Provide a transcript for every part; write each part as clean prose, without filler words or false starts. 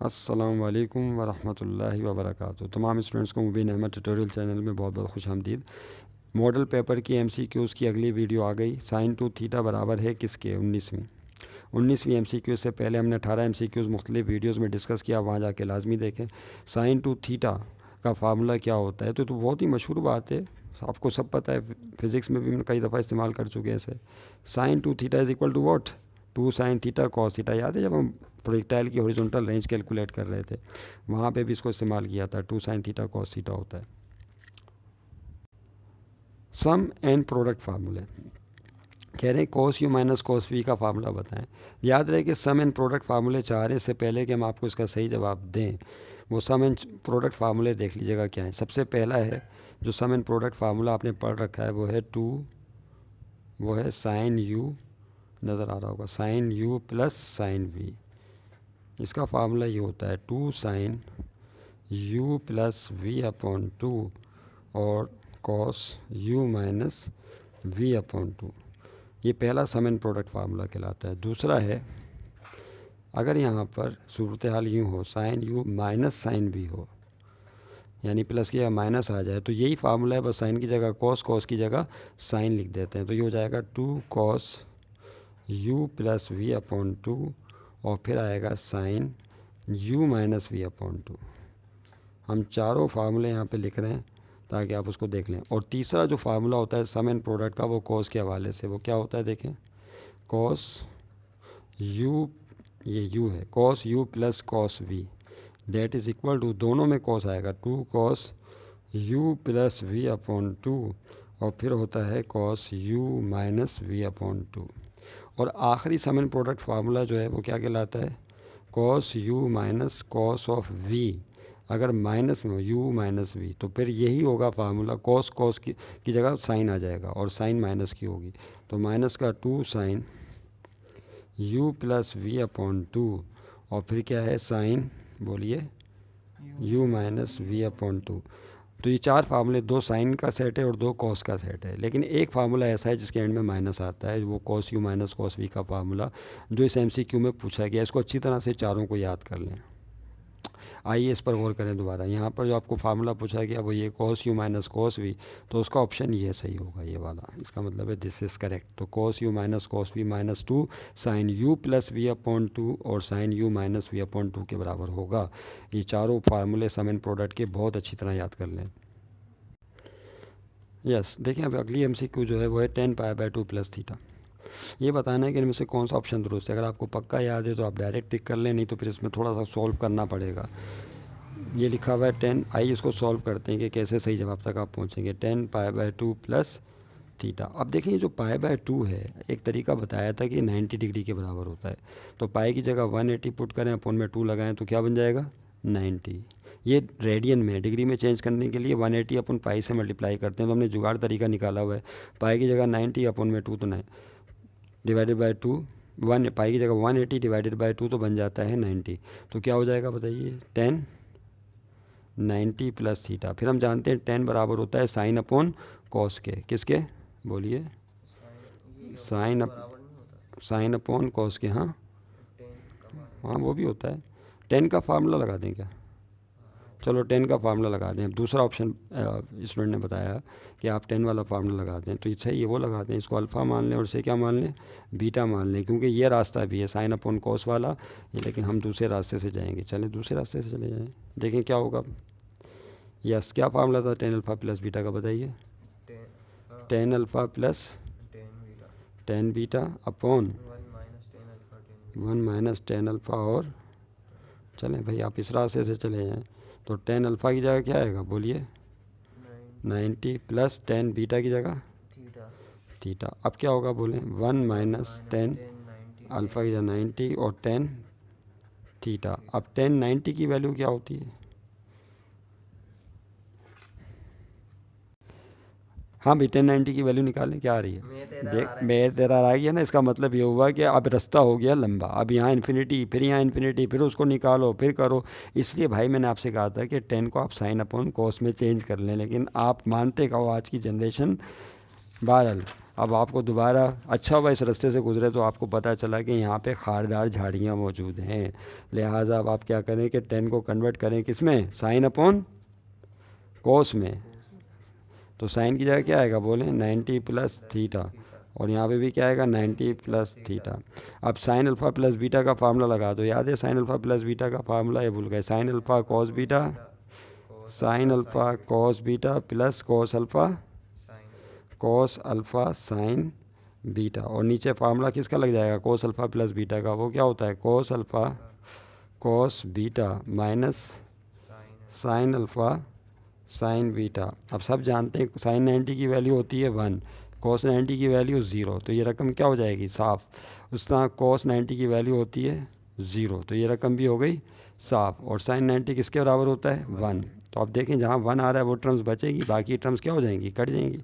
अस्सलाम वालेकुम वरहमतुल्लाहि वबरकातुहू। तमाम स्टूडेंट्स को मुबीन अहमद ट्यूटोरियल चैनल में बहुत बहुत खुशामदीद। मॉडल पेपर की MCQs की अगली वीडियो आ गई। साइन टू थीटा बराबर है किसके? 19वीं MCQ से पहले हमने 18 MCQs मुख्तलिफ वीडियोज़ में डिस्कस किया, वहाँ जाके लाजमी देखें। साइन टू थीटा का फार्मूला क्या होता है? तो बहुत ही मशहूर बात है, आपको सब पता है, फ़िज़िक्स में भी हम कई दफ़ा इस्तेमाल कर चुके हैं इसे। Sine two theta is equal to what? 2 sine theta cos theta. याद है जब हम प्रोजेक्टाइल की हॉरिजॉन्टल रेंज कैलकुलेट कर रहे थे, वहाँ पे भी इसको इस्तेमाल किया था। 2 साइन थीटा कॉस थीटा होता है। सम एंड प्रोडक्ट फार्मूले कह रहे हैं cos U minus cos we का फार्मूला बताएं। याद रहे कि सम एंड प्रोडक्ट फार्मूले चाह रहे, इससे पहले कि हम आपको इसका सही जवाब दें, वो सम एंड प्रोडक्ट फार्मूले देख लीजिएगा क्या है। सबसे पहला है जो सम एंड प्रोडक्ट फार्मूला आपने पढ़ रखा है, वो है साइन यू, नज़र आ रहा होगा, sine U plus sine V. इसका फार्मूला ये होता है 2 sine U plus V upon 2 और cos U minus V upon 2। ये पहला सम एंड प्रोडक्ट फार्मूला कहलाता है। दूसरा है, अगर यहाँ पर सूरत हाल यूँ हो, sine U minus sine V हो, यानी प्लस की जगह माइनस आ जाए, तो यही फार्मूला है, बस साइन की जगह कॉस, कॉस की जगह साइन लिख देते हैं। तो ये हो जाएगा 2 cos U plus V upon 2 और फिर आएगा sine U minus V upon 2। हम चारों फार्मूले यहाँ पे लिख रहे हैं ताकि आप उसको देख लें। और तीसरा जो फार्मूला होता है सम एंड प्रोडक्ट का, वो कॉस के हवाले से, वो क्या होता है देखें, कॉस यू, ये यू है, cos U plus cos V that is equal to, दोनों में कॉस आएगा, 2 cos U plus V upon 2 और फिर होता है cos U minus V upon 2। और आखिरी सम एंड प्रोडक्ट फार्मूला जो है वो क्या कहलाता है, cos U minus cos of V. अगर माइनस में हो यू माइनस वी, तो फिर यही होगा फार्मूला, कॉस कॉस की जगह साइन आ जाएगा और साइन माइनस की होगी, तो माइनस का 2 sine U plus V upon 2 और फिर क्या है साइन, बोलिए, यू माइनस वी अपॉन 2। तो ये चार फार्मूले, 2 साइन का सेट है और 2 कॉस का सेट है। लेकिन एक फार्मूला ऐसा है जिसके एंड में माइनस आता है, वो cos U minus cos we का फार्मूला, जो इस MCQ में पूछा गया। इसको अच्छी तरह से चारों को याद कर लें। आइए इस पर गौर करें दोबारा। यहाँ पर जो आपको फार्मूला पूछा गया वो ये cos U minus cos we, तो उसका ऑप्शन ये सही होगा, ये वाला। इसका मतलब है दिस इज़ करेक्ट। तो cos U minus cos V minus 2 sine U plus V upon 2 और sine U minus V upon 2 के बराबर होगा। ये चारों फार्मूले सम एंड प्रोडक्ट के बहुत अच्छी तरह याद कर लें। यस, देखें अब अगली MCQ जो है वो है 10 पाई बाय 2 प्लस थीटा। ये बताना है कि इनमें से कौन सा ऑप्शन दुरुस्त है। अगर आपको पक्का याद है तो आप डायरेक्ट टिक कर लें, नहीं तो फिर इसमें थोड़ा सा सॉल्व करना पड़ेगा। ये लिखा हुआ है 10, आइए इसको सॉल्व करते हैं कि कैसे सही जवाब तक आप पहुंचेंगे। 10 पाई बाय 2 प्लस थीटा। अब देखिए जो पाई बाय 2 है, एक तरीका बताया था कि 90 डिग्री के बराबर होता है। तो पाई की जगह 180 पुट करें, अपॉन में 2 लगाएं, तो क्या बन जाएगा 90। ये रेडियन में, डिग्री में चेंज करने के लिए 180 अपन पाई से मल्टीप्लाई करते हैं। तो हमने जुगाड़ तरीका निकाला हुआ है, पाई की जगह 90 अपॉन में 2 तो 9 डिवाइडेड बाई 2, 1 पाई की जगह 180 डिवाइडेड बाई 2 तो बन जाता है 90। तो क्या हो जाएगा बताइए, 10 90 प्लस थीटा। फिर हम जानते हैं 10 बराबर होता है साइन अपॉन कॉस के, किसके बोलिए, साइन अपॉन कॉस के। हाँ हाँ, वो भी होता है। 10 का फार्मूला लगा दें क्या? चलो 10 का फार्मूला लगा दें। दूसरा ऑप्शन स्टूडेंट ने बताया कि आप 10 वाला फार्मूला लगा दें, तो सही है, वो लगा दें। इसको अल्फ़ा मान लें और इसे क्या मान लें, बीटा मान लें, क्योंकि ये रास्ता भी है साइन अपॉन कॉस वाला ये, लेकिन हम दूसरे रास्ते से जाएंगे। चलें दूसरे रास्ते से चले जाएँ, देखें क्या होगा। यस, क्या फार्मूला था 10 अल्फ़ा प्लस बीटा का, बताइए। 10 alpha plus 10 beta upon 1 minus 10 alpha. और चलें भाई आप इस रास्ते से चले जाएँ, तो 10 अल्फ़ा की जगह क्या आएगा बोलिए, 90 प्लस 10 बीटा की जगह थीटा। अब क्या होगा बोलें, 1 माइनस 10 अल्फ़ा की जगह 90 और 10 थीटा। अब 10 90 की वैल्यू क्या होती है? हाँ भाई 1090 की वैल्यू निकालें, क्या आ रही है, देख मैं तेरा आ गया ना। इसका मतलब ये हुआ कि अब रास्ता हो गया लंबा, अब यहाँ इन्फिनिटी, फिर यहाँ इन्फिनिटी, फिर उसको निकालो, फिर करो। इसलिए भाई मैंने आपसे कहा था कि 10 को आप साइन अपॉन कॉस में चेंज कर लें, लेकिन आप मानते का हो आज की जनरेशन। बहरहाल अब आपको दोबारा अच्छा हुआ इस रास्ते से गुजरे तो आपको पता चला कि यहाँ पे खारदार झाड़ियाँ मौजूद हैं, लिहाजा अब आप क्या करें कि 10 को कन्वर्ट करें किस में, साइन अपॉन कोस में। तो साइन की जगह क्या आएगा बोलें, 90 प्लस थीटा, और यहाँ पे भी क्या आएगा 90 प्लस थीटा। अब साइन अल्फ़ा प्लस बीटा का फार्मूला लगा दो, याद है साइन अल्फ़ा प्लस बीटा का फार्मूला, ये भूल गए, sine alpha cos beta, sine alpha cos beta plus cos alpha sine beta, और नीचे फार्मूला किसका लग जाएगा, कोस अल्फ़ा प्लस बीटा का, वो क्या होता है cos alpha cos beta minus sine alpha sine beta. अब सब जानते हैं साइन 90 की वैल्यू होती है 1, कॉस 90 की वैल्यू 0, तो ये रकम क्या हो जाएगी साफ़। उस तरह कॉस 90 की वैल्यू होती है 0, तो ये रकम भी हो गई साफ़, और साइन 90 किसके बराबर होता है 1। तो आप देखें जहाँ 1 आ रहा है वो टर्म्स बचेगी, बाकी टर्म्स क्या हो जाएंगी, कट जाएंगी।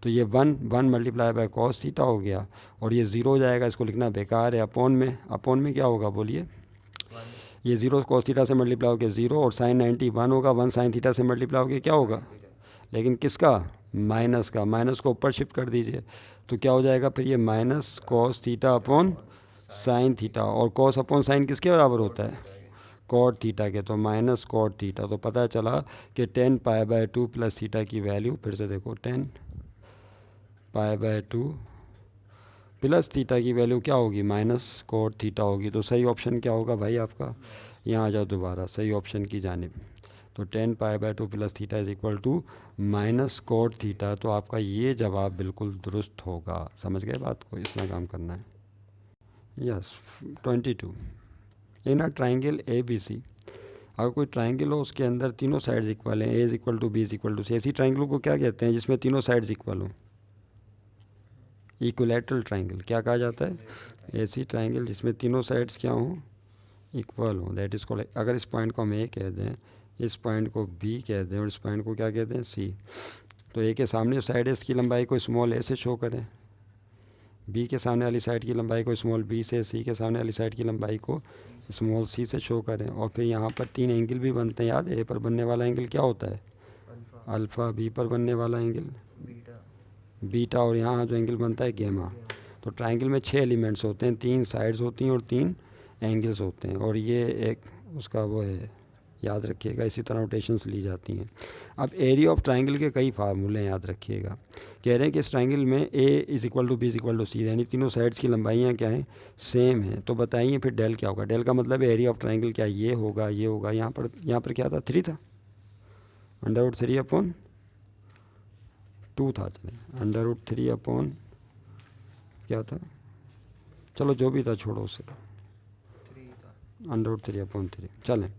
तो ये 1 मल्टीप्लाई बाय कॉस थीटा हो गया, और ये 0 हो जाएगा, इसको लिखना बेकार है। अपॉन में क्या होगा बोलिए, ये 0 कॉस थीटा से मल्टीप्लाई होकर 0, और साइन 90 1 होगा, 1 साइन थीटा से मल्टीप्लाई होकर क्या होगा, लेकिन किसका, माइनस का, माइनस को ऊपर शिफ्ट कर दीजिए, तो क्या हो जाएगा फिर ये minus cos theta upon sine theta, और कॉस अपॉन साइन किसके बराबर होता है, कॉट थीटा के, तो माइनस कॉट थीटा। तो पता चला कि 10 पाई बाय 2 प्लस थीटा की वैल्यू, फिर से देखो 10 पाई बाय 2 प्लस थीटा की वैल्यू क्या होगी, माइनस कॉट थीटा होगी। तो सही ऑप्शन क्या होगा भाई आपका, यहाँ आ जाओ दोबारा सही ऑप्शन की जानिब। तो 10 pi by 2 plus theta is equal to minus cot theta, तो आपका ये जवाब बिल्कुल दुरुस्त होगा। समझ गए बात को, इसमें काम करना है। Yes 22 in a triangle A B C, अगर कोई ट्राइंगल हो उसके अंदर तीनों साइड्स इक्वल हैं, A is equal to B is equal to C, ऐसी ट्राइंगल को क्या कहते हैं जिसमें तीनों साइड्स इक्वल हो, इक्विलैटरल ट्राइंगल क्या कहा जाता है, ऐसी ट्राइंगल जिसमें तीनों साइड्स क्या हों, इक्वल हो, दैट इज़ कॉल्ड। अगर इस पॉइंट को हम ए कह दें, इस पॉइंट को बी कह दें, और इस पॉइंट को क्या कहते हैं सी, तो ए के सामने साइड है इसकी लंबाई को स्मॉल ए से शो करें, बी के सामने वाली साइड की लंबाई को स्मॉल बी से, सी के सामने वाली साइड की लंबाई को स्मॉल सी से शो करें, और फिर यहाँ पर 3 एंगल भी बनते हैं, याद है, ए पर बनने वाला एंगल क्या होता है अल्फ़ा, बी पर बनने वाला एंगल बीटा, और यहाँ जो एंगल बनता है गैमा। तो ट्राइंगल में 6 एलिमेंट्स होते हैं, 3 साइड्स होती हैं और 3 एंगल्स होते हैं, और ये एक उसका वो है, याद रखिएगा, इसी तरह रोटेशंस ली जाती हैं। अब एरिया ऑफ ट्राइंगल के कई फार्मूले हैं, याद रखिएगा। कह रहे हैं कि इस ट्राइंगल में A is equal to B is equal to C, यानी तीनों साइड्स की लंबाइयाँ क्या हैं, सेम हैं। तो बताइए फिर डेल क्या होगा, डेल का मतलब एरिया ऑफ ट्राइंगल क्या, ये होगा, ये होगा। यहाँ पर क्या था, 3 था, √3 अपॉन 2 था, चले √3 अपॉन क्या था, चलो जो भी था छोड़ो उसे, √3 अपॉन 3। चलें,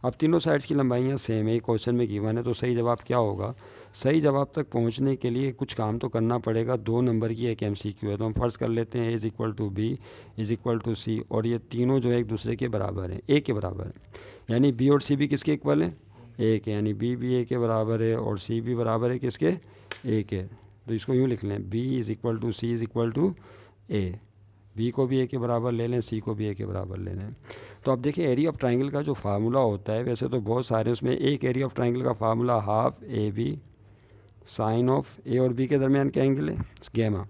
अब तीनों साइड्स की लंबाइयाँ सेम है, क्वेश्चन में गिवन है, तो सही जवाब क्या होगा। सही जवाब तक पहुंचने के लिए कुछ काम तो करना पड़ेगा। 2 नंबर की एक MCQ है, तो हम फर्ज कर लेते हैं A is equal to B is equal to C, और ये तीनों जो है एक दूसरे के बराबर हैं, ए के बराबर है, यानी बी और सी भी किसके इक्वल हैं, ए के, यानी बी भी ए के बराबर है और सी भी बराबर है किसके, ए के। तो इसको यूँ लिख लें, B is equal to C is equal to A, B को भी ए के बराबर ले लें, सी को भी ए के बराबर ले लें। तो अब देखिए एरिया ऑफ ट्राइंगल का जो फार्मूला होता है, वैसे तो बहुत सारे, उसमें एक एरिया ऑफ ट्राइंगल का formula half A B sine of A और बी के दरमियान क्या एंगल है, गैमा,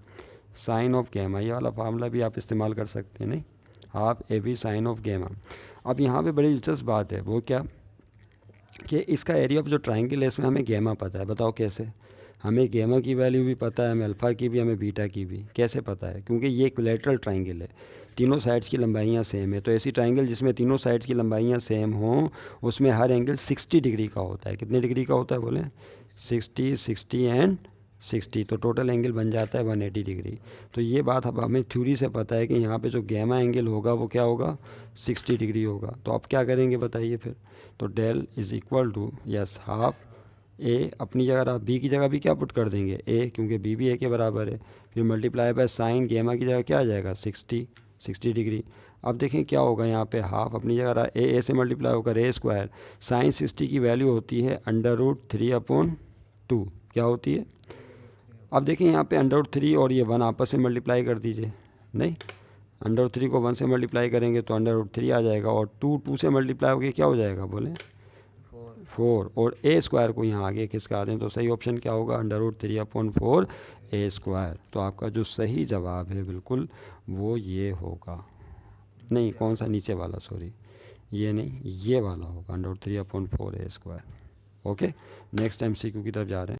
साइन ऑफ गैमा, ये वाला फार्मूला भी आप इस्तेमाल कर सकते हैं, नहीं, half A B sine of gamma. अब यहाँ पे बड़ी दिलचस्प बात है, वो क्या कि इसका एरिया ऑफ जो ट्राइंगल है इसमें हमें गैमा पता है, बताओ कैसे, हमें गैमा की वैल्यू भी पता है, हमें अल्फ़ा की भी, हमें बीटा की भी। कैसे पता है, क्योंकि ये इक्विलैटरल ट्राइंगल है, तीनों साइड्स की लंबाइयाँ सेम है। तो ऐसी ट्राइंगल जिसमें तीनों साइड्स की लंबाइयाँ सेम हों, उसमें हर एंगल 60 डिग्री का होता है। कितने डिग्री का होता है बोलें, 60, 60 एंड 60, तो टोटल एंगल बन जाता है 180 डिग्री। तो ये बात अब हमें थ्योरी से पता है कि यहाँ पे जो गैमा एंगल होगा वो क्या होगा, 60 डिग्री होगा। तो आप क्या करेंगे बताइए फिर, तो del is equal to yes half A, अपनी जगह आप बी की जगह भी क्या पुट कर देंगे, ए, क्योंकि बी भी ए के बराबर है, फिर मल्टीप्लाई बाय साइन गैमा की जगह क्या आ जाएगा, 60 डिग्री। अब देखें क्या होगा, यहाँ पे हाफ अपनी जगह ए से मल्टीप्लाई होकर ए स्क्वायर, साइन 60 की वैल्यू होती है √3 अपॉन 2, क्या होती है। अब देखें यहाँ पे √3 और ये 1 आपस में मल्टीप्लाई कर दीजिए, नहीं, √3 को 1 से मल्टीप्लाई करेंगे तो √3 आ जाएगा, और 2 से मल्टीप्लाई होकर क्या हो जाएगा बोलें, 4, और ए स्क्वायर को यहाँ आगे किसका आ दें, तो सही ऑप्शन क्या होगा, √3 अपॉन 4 ए स्क्वायर। तो आपका जो सही जवाब है बिल्कुल वो ये होगा, नहीं कौन सा नीचे वाला, सॉरी ये नहीं, ये वाला होगा, √3/4 ए स्क्वायर। ओके, नेक्स्ट MCQ की तरफ जा रहे हैं।